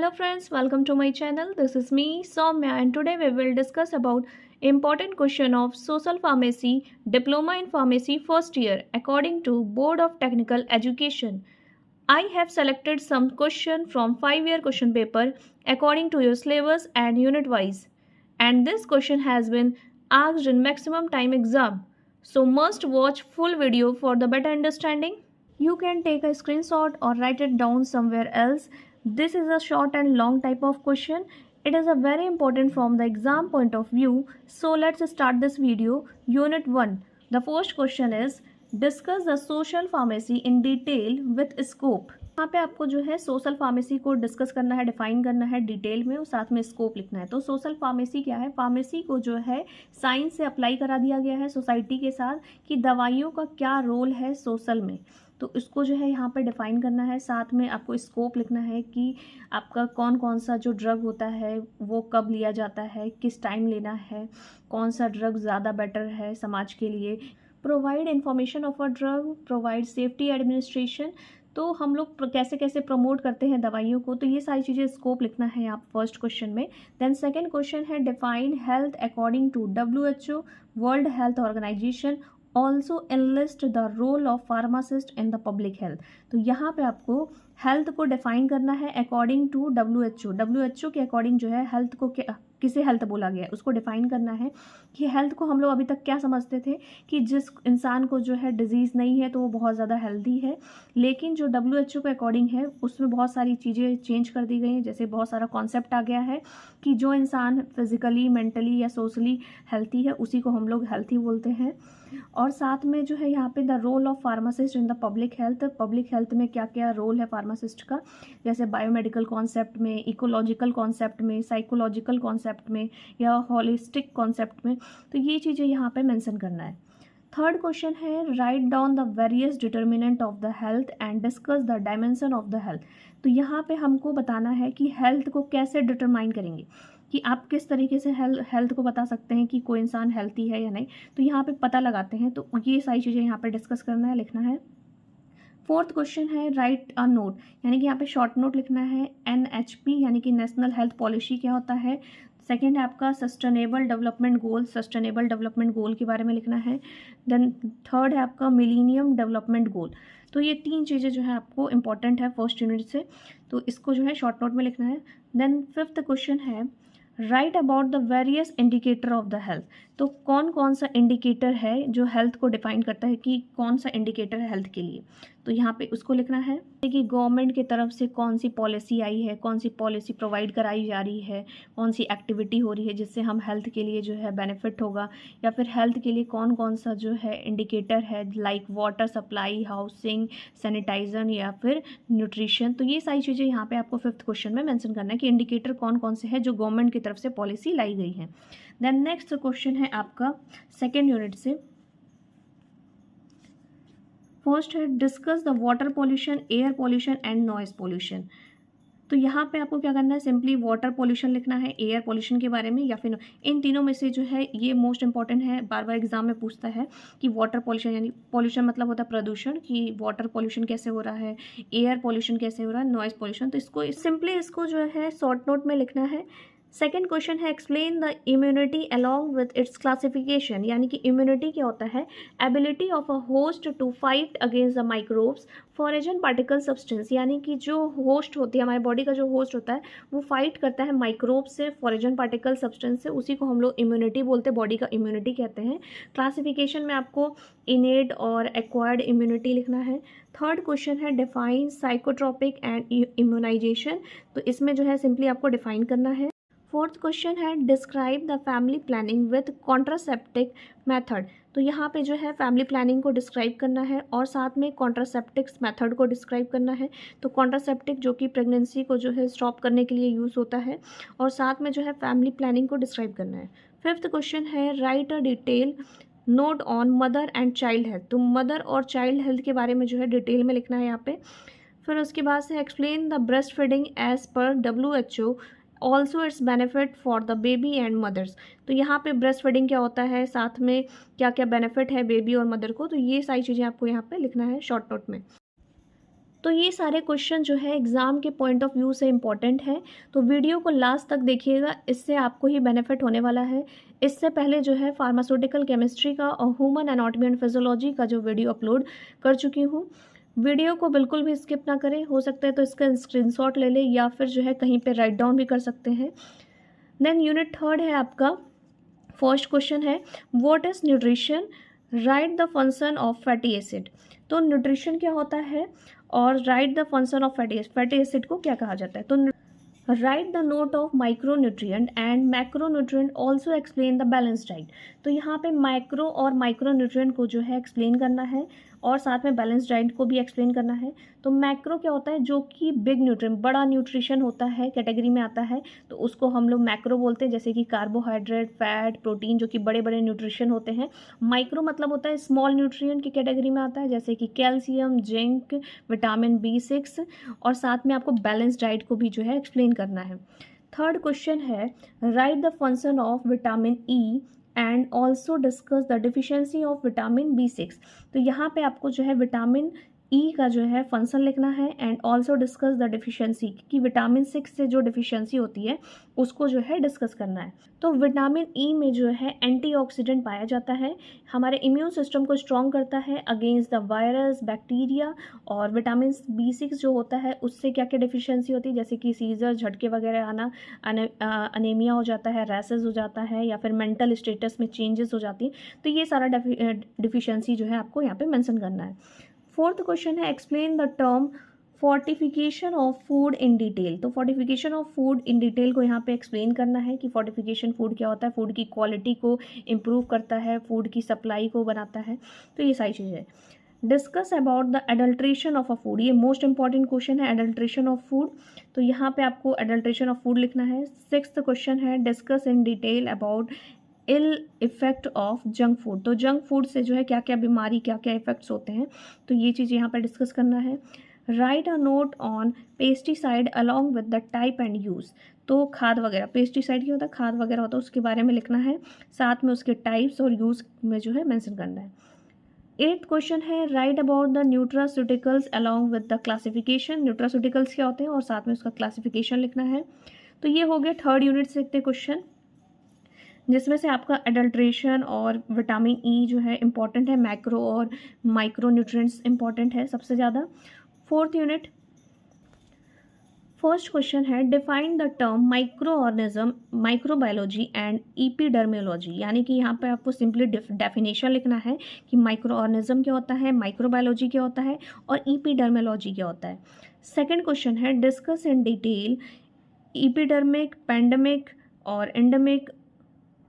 Hello friends, welcome to my channel. This is me Soumya and today we will discuss about important question of social pharmacy diploma in pharmacy first year according to Board of Technical Education. I have selected some question from 5-year question paper according to your syllabus and unit wise, and this question has been asked in maximum time exam. So must watch full video for the better understanding. You can take a screenshot or write it down somewhere else. This is a short and long type of question. It is a very important from the exam point of view. So let's start this video. Unit 1. The first question is discuss the social pharmacy in detail with scope. यहाँ पे आपको जो है social pharmacy को discuss करना है, define करना है डिटेल में और साथ में स्कोप लिखना है। तो सोशल फार्मेसी क्या है? फार्मेसी को जो है साइंस से अप्लाई करा दिया गया है सोसाइटी के साथ कि दवाइयों का क्या रोल है सोशल में। तो इसको जो है यहाँ पर डिफ़ाइन करना है, साथ में आपको स्कोप लिखना है कि आपका कौन कौन सा जो ड्रग होता है वो कब लिया जाता है, किस टाइम लेना है, कौन सा ड्रग ज़्यादा बेटर है समाज के लिए, provide information of a drug, provide safety administration. तो हम लोग कैसे कैसे प्रमोट करते हैं दवाइयों को, तो ये सारी चीज़ें स्कोप लिखना है आप फर्स्ट क्वेश्चन में। देन सेकंड क्वेश्चन है define health according to WHO world health organisation also enlist the role of pharmacist in the public health. तो यहाँ पे आपको हेल्थ को डिफाइन करना है अकॉर्डिंग टू WHO के अकॉर्डिंग जो है हेल्थ को किसे हेल्थ बोला गया है उसको डिफाइन करना है कि हेल्थ को हम लोग अभी तक क्या समझते थे कि जिस इंसान को जो है डिजीज़ नहीं है तो वो बहुत ज़्यादा हेल्दी है, लेकिन जो WHO के अकॉर्डिंग है उसमें बहुत सारी चीज़ें चेंज कर दी गई हैं। जैसे बहुत सारा कॉन्सेप्ट आ गया है कि जो इंसान फिजिकली, मेंटली या सोशली हेल्थी है उसी को हम लोग हेल्थी बोलते हैं। और साथ में जो है यहाँ पे the role of pharmacist in the public health में क्या क्या रोल है फार्मासिस्ट का, जैसे बायोमेडिकल कॉन्सेप्ट में, इकोलॉजिकल कॉन्सेप्ट में, साइकोलॉजिकल कॉन्सेप्ट में या हॉलिस्टिक कॉन्सेप्ट में। तो ये चीज़ें यहाँ पे मेंशन करना है। थर्ड क्वेश्चन है write down the various determinant of the health and discuss the dimension of the health. तो यहाँ पे हमको बताना है कि हेल्थ को कैसे डिटरमाइन करेंगे, कि आप किस तरीके से हेल्थ को बता सकते हैं कि कोई इंसान हेल्थी है या नहीं। तो यहाँ पे पता लगाते हैं, तो ये सारी चीज़ें यहाँ पे डिस्कस करना है, लिखना है। फोर्थ क्वेश्चन है राइट अ नोट, यानी कि यहाँ पे शॉर्ट नोट लिखना है। NHP यानी कि नेशनल हेल्थ पॉलिसी क्या होता है। सेकेंड है आपका सस्टेनेबल डेवलपमेंट गोल के बारे में लिखना है। देन थर्ड है आपका मिलीनियम डेवलपमेंट गोल। तो ये तीन चीज़ें जो है आपको इंपॉर्टेंट है फर्स्ट यूनिट से, तो इसको जो है शॉर्ट नोट में लिखना है। देन फिफ्थ क्वेश्चन है right about the various indicator of the health. तो कौन कौन सा इंडिकेटर है जो हेल्थ को डिफाइन करता है कि कौन सा इंडिकेटर है हेल्थ के लिए, तो यहाँ पे उसको लिखना है कि गवर्नमेंट की तरफ से कौन सी पॉलिसी आई है, कौन सी पॉलिसी प्रोवाइड कराई जा रही है, कौन सी एक्टिविटी हो रही है जिससे हम हेल्थ के लिए जो है बेनिफिट होगा, या फिर हेल्थ के लिए कौन कौन सा जो है इंडिकेटर है like water supply, housing, sanitiser या फिर न्यूट्रिशन। तो ये सारी चीज़ें यहाँ पे आपको फिफ्थ क्वेश्चन में मेंशन करना है कि इंडिकेटर कौन कौन से है जो गवर्नमेंट की तरफ से पॉलिसी लाई गई है। देन नेक्स्ट क्वेश्चन है आपका सेकेंड यूनिट से। फर्स्ट है discuss the water pollution, air pollution and noise pollution. तो यहाँ पे आपको क्या करना है, सिंपली वाटर पोल्यूशन लिखना है, एयर पोल्यूशन के बारे में, या फिर इन तीनों में से जो है ये मोस्ट इंपॉर्टेंट है, बार बार एग्जाम में पूछता है कि वाटर पोल्यूशन यानी पोल्यूशन मतलब होता है प्रदूषण, कि वाटर पोल्यूशन कैसे हो रहा है, एयर पोल्यूशन कैसे हो रहा है, नॉइज पोल्यूशन। तो इसको सिंपली इसको जो है शॉर्ट नोट में लिखना है। सेकेंड क्वेश्चन है explain the immunity along with its classification, यानी कि इम्यूनिटी क्या होता है, ability of a host to fight against the microbes, foreign particle substance, यानी कि जो होस्ट होती है हमारे बॉडी का जो होस्ट होता है वो फाइट करता है माइक्रोब से, फॉरेजन पार्टिकल सब्सटेंस से, उसी को हम लोग इम्यूनिटी बोलते हैं, बॉडी का इम्यूनिटी कहते हैं। क्लासिफिकेशन में आपको इनेट और एक्वायर्ड इम्यूनिटी लिखना है। थर्ड क्वेश्चन है डिफाइन साइकोट्रोपिक एंड इम्यूनाइजेशन, तो इसमें जो है सिंपली आपको डिफाइन करना है। फोर्थ क्वेश्चन है describe the family planning with contraceptive method. तो यहाँ पे जो है फैमिली प्लानिंग को डिस्क्राइब करना है और साथ में कॉन्ट्रासेप्टिक्स मेथड को डिस्क्राइब करना है। तो कॉन्ट्रासेप्टिक जो कि प्रेगनेंसी को जो है स्टॉप करने के लिए यूज़ होता है, और साथ में जो है फैमिली प्लानिंग को डिस्क्राइब करना है। फिफ्थ क्वेश्चन है write a detail note on mother and child health. तो मदर और चाइल्ड हेल्थ के बारे में जो है डिटेल में लिखना है यहाँ पे। फिर उसके बाद से explain the breast feeding as per WHO also its benefit for the baby and mothers. तो यहाँ पे ब्रेस्ट फीडिंग क्या होता है, साथ में क्या क्या बेनिफिट है बेबी और मदर को, तो ये सारी चीज़ें आपको यहाँ पे लिखना है शॉर्ट नोट में। तो ये सारे क्वेश्चन जो है एग्ज़ाम के पॉइंट ऑफ व्यू से इम्पॉर्टेंट है, तो वीडियो को लास्ट तक देखिएगा, इससे आपको ही बेनिफिट होने वाला है। इससे पहले जो है फार्मास्यूटिकल केमिस्ट्री का और ह्यूमन एनाटॉमी एंड फिजियोलॉजी का जो वीडियो अपलोड कर चुकी हूँ। वीडियो को बिल्कुल भी स्किप ना करें, हो सकता है तो इसका स्क्रीनशॉट ले लें या फिर जो है कहीं पे राइट डाउन भी कर सकते हैं। देन यूनिट 3 है आपका, फर्स्ट क्वेश्चन है what is nutrition, right the function of fatty acid. तो न्यूट्रिशन क्या होता है और right the function of fatty acid को क्या कहा जाता है। तो right the note of micronutrient and macronutrient also explain the balance diet. तो यहाँ पे माइक्रो और माइक्रोन्यूट्रिएंट को जो है एक्सप्लेन करना है और साथ में बैलेंस डाइट को भी एक्सप्लेन करना है। तो मैक्रो क्या होता है, जो कि बिग न्यूट्रिएंट, बड़ा न्यूट्रिशन होता है, कैटेगरी में आता है, तो उसको हम लोग मैक्रो बोलते हैं, जैसे कि कार्बोहाइड्रेट, फैट, प्रोटीन, जो कि बड़े बड़े न्यूट्रिशन होते हैं। माइक्रो मतलब होता है स्मॉल न्यूट्रिएंट की कैटेगरी में आता है, जैसे कि कैल्शियम, जिंक, विटामिन B6, और साथ में आपको बैलेंस डाइट को भी जो है एक्सप्लेन करना है। थर्ड क्वेश्चन है write the function of vitamin E and also discuss the deficiency of vitamin B6। तो यहाँ पे आपको जो है विटामिन ई का जो है फंक्शन लिखना है and also discuss the deficiency, कि विटामिन 6 से जो डिफिशियंसी होती है उसको जो है डिस्कस करना है। तो विटामिन ई में जो है एंटीऑक्सीडेंट पाया जाता है, हमारे इम्यून सिस्टम को स्ट्रॉन्ग करता है अगेंस्ट द वायरस, बैक्टीरिया। और विटामिन B6 जो होता है उससे क्या क्या डिफिशियंसी होती है, जैसे कि सीजर, झटके वगैरह आना, अनेमिया हो जाता है, रैसेस हो जाता है, या फिर मेंटल स्टेटस में चेंजेस हो जाती है। तो ये सारा डिफिशियंसी जो है आपको यहाँ पे मेंशन करना है। फोर्थ क्वेश्चन है explain the term fortification of food in detail. तो fortification of food in detail को यहाँ पे एक्सप्लेन करना है कि फोर्टिफिकेशन फूड क्या होता है, फूड की क्वालिटी को इम्प्रूव करता है, फूड की सप्लाई को बनाता है। तो ये सारी चीज़ें। Discuss about the adulteration of a food, ये मोस्ट इंपॉर्टेंट क्वेश्चन है, एडल्ट्रेशन ऑफ फूड। तो यहाँ पे आपको एडल्ट्रेशन ऑफ फूड लिखना है। सिक्स्थ क्वेश्चन है discuss in detail about ill effect of junk food. तो जंक फूड से जो है क्या क्या बीमारी, क्या क्या इफेक्ट्स होते हैं, तो ये चीज़ यहाँ पर डिस्कस करना है। Write a note on pesticide along with the type and use. तो खाद वगैरह, पेस्टिसाइड क्या होता है, खाद वगैरह होता है, उसके बारे में लिखना है, साथ में उसके टाइप्स और यूज़ में जो है मेंशन करना है। एट्थ क्वेश्चन है right about the nutraceuticals along with the classification. Nutraceuticals क्या होते हैं और साथ में उसका क्लासिफिकेशन लिखना है। तो ये हो गया थर्ड यूनिट से इतने क्वेश्चन, जिसमें से आपका एडल्ट्रेशन और विटामिन ई जो है इंपॉर्टेंट है, मैक्रो और माइक्रो न्यूट्रिएंट्स इंपॉर्टेंट है सबसे ज़्यादा। फोर्थ यूनिट, फर्स्ट क्वेश्चन है define the term microorganism, microbiology and epidemiology. यानी कि यहाँ पे आपको सिंपली डेफिनेशन लिखना है कि माइक्रो ऑर्गेनिज्म क्या होता है, माइक्रोबायोलॉजी क्या होता है और एपिडर्मियोलॉजी क्या होता है। सेकंड क्वेश्चन है discuss in detail epidermic, pandemic और एंडेमिक,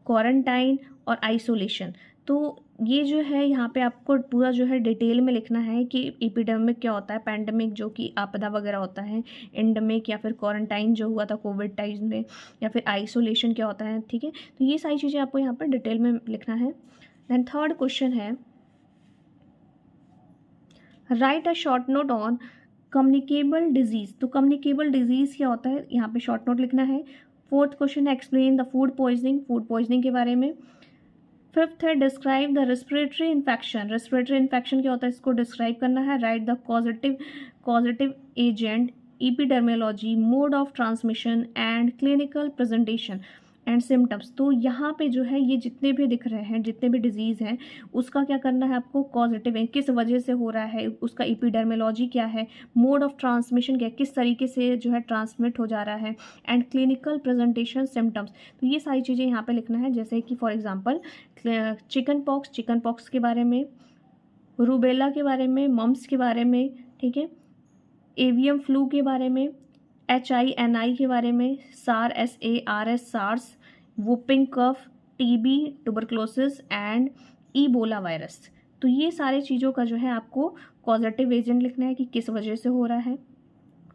क्वारंटाइन और आइसोलेशन। तो ये जो है यहाँ पे आपको पूरा जो है डिटेल में लिखना है कि एपिडेमिक क्या होता है, पैंडेमिक जो कि आपदा वगैरह होता है, एंडेमिक या फिर क्वारंटाइन जो हुआ था कोविड टाइम में, या फिर आइसोलेशन क्या होता है। ठीक है, तो ये सारी चीज़ें आपको यहाँ पर डिटेल में लिखना है। देन थर्ड क्वेश्चन है write a short note on communicable disease. तो कम्युनिकेबल डिजीज़ क्या होता है, यहाँ पे शॉर्ट नोट लिखना है। फोर्थ क्वेश्चन है explain the food poisoning, food poisoning के बारे में। फिफ्थ है describe the respiratory infection, respiratory infection क्या होता है इसको डिस्क्राइब करना है। Write the causative agent, epidemiology, mode of transmission and clinical presentation and symptoms. तो यहाँ पे जो है ये जितने भी दिख रहे हैं, जितने भी डिजीज़ हैं, उसका क्या करना है आपको, कॉजेटिव है, किस वजह से हो रहा है, उसका एपिडर्मियोलॉजी क्या है, मोड ऑफ ट्रांसमिशन क्या है, किस तरीके से जो है ट्रांसमिट हो जा रहा है, एंड क्लिनिकल प्रेजेंटेशन सिम्टम्स। तो ये सारी चीज़ें यहाँ पे लिखना है, जैसे कि फॉर एग्जांपल चिकन पॉक्स के बारे में, रूबेला के बारे में, मम्स के बारे में, ठीक है, एवियम फ्लू के बारे में, HINI के बारे में, SARS SARS, whooping cough, TB, tuberculosis and Ebola virus. तो ये सारे चीज़ों का जो है आपको कॉजेटिव एजेंट लिखना है कि किस वजह से हो रहा है,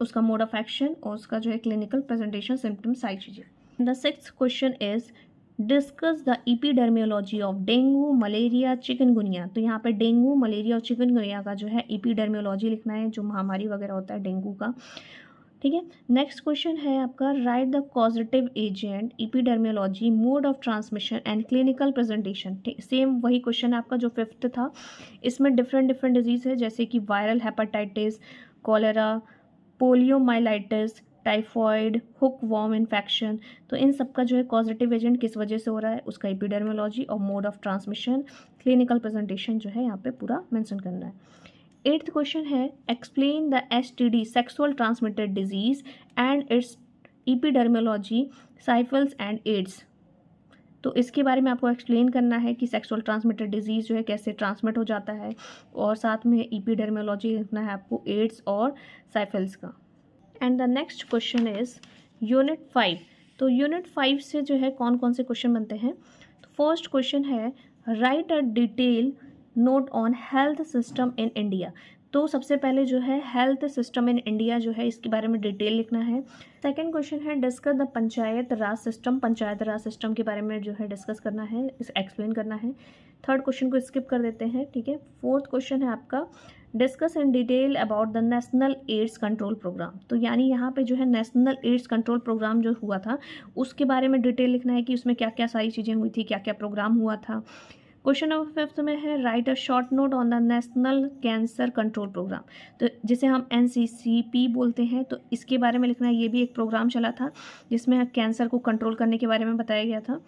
उसका मोड ऑफ एक्शन और उसका जो है क्लिनिकल प्रेजेंटेशन, सिम्टम्स, सारी चीज़ें। The sixth question is discuss the epidemiology of dengue, malaria, chikungunya. तो यहाँ पे डेंगू, मलेरिया और चिकनगुनिया का जो है एपिडर्मियोलॉजी लिखना है, जो महामारी वगैरह होता है डेंगू का। ठीक है, नेक्स्ट क्वेश्चन है आपका write the causative agent, epidemiology, mode of transmission and clinical presentation. Same वही क्वेश्चन है आपका जो फिफ्थ था, इसमें डिफरेंट डिजीज़ है, जैसे कि viral hepatitis, cholera, poliomyelitis, typhoid, hook warm infection. तो इन सब का जो है कॉजेटिव एजेंट किस वजह से हो रहा है, उसका एपिडेमियोलॉजी और mode of transmission, clinical presentation जो है यहाँ पे पूरा मेंशन करना है। 8th क्वेश्चन है explain the STD sexual transmitted disease and its epidemiology, syphilis and AIDS. तो इसके बारे में आपको एक्सप्लेन करना है कि सेक्सुअल ट्रांसमिटेड डिजीज़ जो है कैसे ट्रांसमिट हो जाता है, और साथ में एपिडेमियोलॉजी लिखना है आपको एड्स और साइफल्स का। And the next question is unit 5। तो यूनिट 5 से जो है कौन कौन से क्वेश्चन बनते हैं। तो फर्स्ट क्वेश्चन है write a detail note on health system in India. तो सबसे पहले जो है हेल्थ सिस्टम इन इंडिया जो है इसके बारे में डिटेल लिखना है। सेकंड क्वेश्चन है discuss the panchayat Raj system. Panchayat Raj system के बारे में जो है डिस्कस करना है, इस एक्सप्लेन करना है। थर्ड क्वेश्चन को स्किप कर देते हैं, ठीक है। फोर्थ क्वेश्चन है आपका discuss in detail about the national AIDS control programme. तो यानी यहाँ पे जो है नेशनल एड्स कंट्रोल प्रोग्राम जो हुआ था उसके बारे में डिटेल लिखना है कि उसमें क्या क्या सारी चीज़ें हुई थी, क्या क्या प्रोग्राम हुआ था। क्वेश्चन नंबर 5 में है write a short note on the national cancer control programme. तो जिसे हम NCCP बोलते हैं, तो इसके बारे में लिखना है। ये भी एक प्रोग्राम चला था जिसमें कैंसर को कंट्रोल करने के बारे में बताया गया था।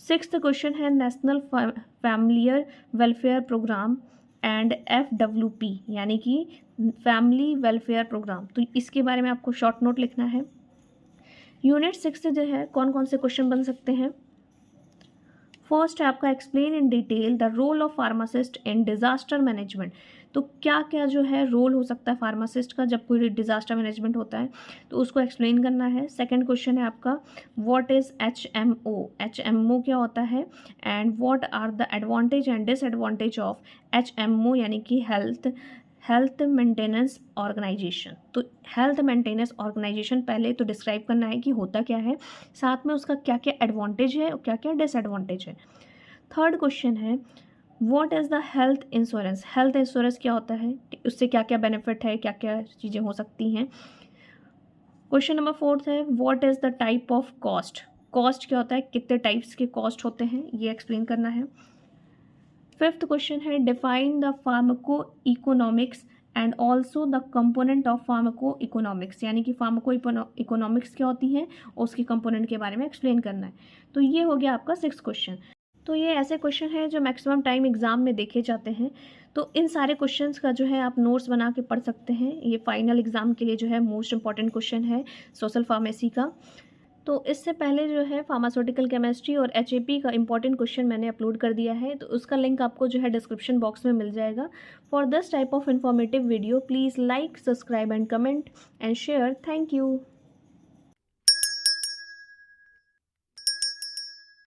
6th क्वेश्चन है national familiar welfare programme and FWP यानी कि फैमिली वेलफेयर प्रोग्राम। तो इसके बारे में आपको शॉर्ट नोट लिखना है। यूनिट 6 से जो है कौन कौन से क्वेश्चन बन सकते हैं। फर्स्ट है आपका explain in detail the role of pharmacist in disaster management. तो क्या क्या जो है रोल हो सकता है फार्मासिस्ट का जब कोई डिजास्टर मैनेजमेंट होता है, तो उसको एक्सप्लेन करना है। सेकंड क्वेश्चन है आपका व्हाट इज HMO। HMO क्या होता है and what are the advantage and disadvantage of HMO यानी कि हेल्थ मेंटेनेंस ऑर्गेनाइजेशन। तो हेल्थ मेंटेनेंस ऑर्गेनाइजेशन पहले तो डिस्क्राइब करना है कि होता क्या है, साथ में उसका क्या क्या एडवांटेज है और क्या क्या डिसएडवांटेज है। थर्ड क्वेश्चन है what is the health insurance. Health insurance क्या होता है, उससे क्या क्या बेनिफिट है, क्या क्या चीज़ें हो सकती हैं। क्वेश्चन नंबर 4 है what is the type of cost. Cost क्या होता है, कितने टाइप्स के कॉस्ट होते हैं, ये एक्सप्लेन करना है। 5th क्वेश्चन है define the pharmaco economics and also the component of pharmaco economics. यानी कि फार्माको इकोनॉमिक्स क्या होती है और उसके कंपोनेंट के बारे में एक्सप्लेन करना है। तो ये हो गया आपका 6th क्वेश्चन। तो ये ऐसे क्वेश्चन हैं जो मैक्सिमम टाइम एग्जाम में देखे जाते हैं। तो इन सारे क्वेश्चंस का जो है आप नोट्स बना के पढ़ सकते हैं। ये फाइनल एग्जाम के लिए जो है मोस्ट इंपॉर्टेंट क्वेश्चन है सोशल फार्मेसी का। तो इससे पहले जो है फार्मास्यूटिकल केमिस्ट्री और HAP का इंपॉर्टेंट क्वेश्चन मैंने अपलोड कर दिया है, तो उसका लिंक आपको जो है डिस्क्रिप्शन बॉक्स में मिल जाएगा। For this type of informative video please like, subscribe and comment and share. Thank you.